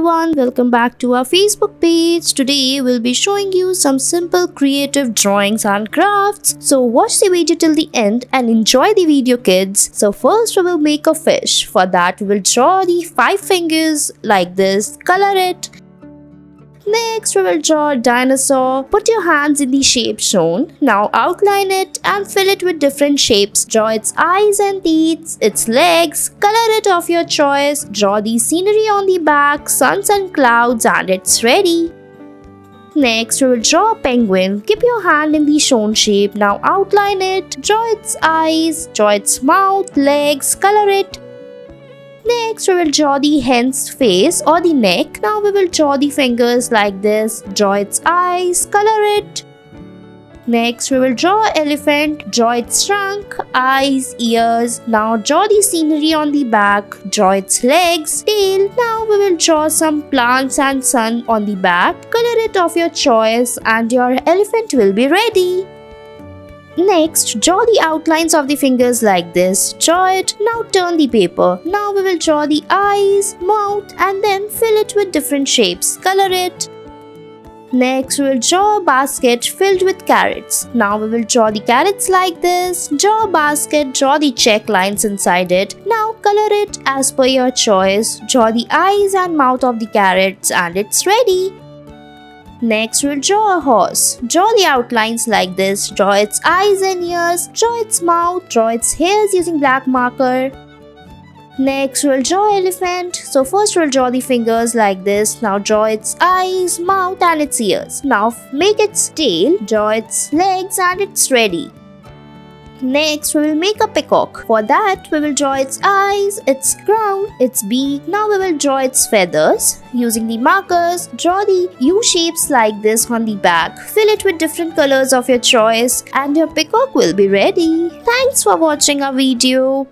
everyone, welcome back to our Facebook page. Today we'll be showing you some simple creative drawings and crafts. So watch the video till the end and enjoy the video, kids. So first we will make a fish. For that we will draw the 5 fingers like this, color it. Next we will draw a dinosaur. Put your hands in the shape shown. Now outline it and fill it with different shapes. Draw its eyes and teeth, its legs, color it of your choice. Draw the scenery on the back, suns and clouds, and it's ready. Next we will draw a penguin. Keep your hand in the shown shape. Now outline it. Draw its eyes, draw its mouth, legs, color it. Next, we will draw the hen's face or the neck. Now we will draw the fingers like this. Draw its eyes, color it. Next, we will draw elephant. Draw its trunk, eyes, ears. Now draw the scenery on the back. Draw its legs, tail. Now we will draw some plants and sun on the back. Color it of your choice and your elephant will be ready. Next, draw the outlines of the fingers like this. Draw it. Now turn the paper. Now we will draw the eyes, mouth, and then fill it with different shapes. Color it. Next, we will draw a basket filled with carrots. Now we will draw the carrots like this. Draw a basket, draw the check lines inside it. Now color it as per your choice. Draw the eyes and mouth of the carrots and it's ready. Next, we'll draw a horse. Draw the outlines like this. Draw its eyes and ears. Draw its mouth. Draw its hairs using black marker. Next, we'll draw elephant. So first we'll draw the fingers like this. Now draw its eyes, mouth and its ears. Now make its tail. Draw its legs and it's ready. Next, we will make a peacock. For that, we will draw its eyes, its crown, its beak. Now we will draw its feathers. Using the markers, draw the U shapes like this on the back. Fill it with different colors of your choice and your peacock will be ready. Thanks for watching our video.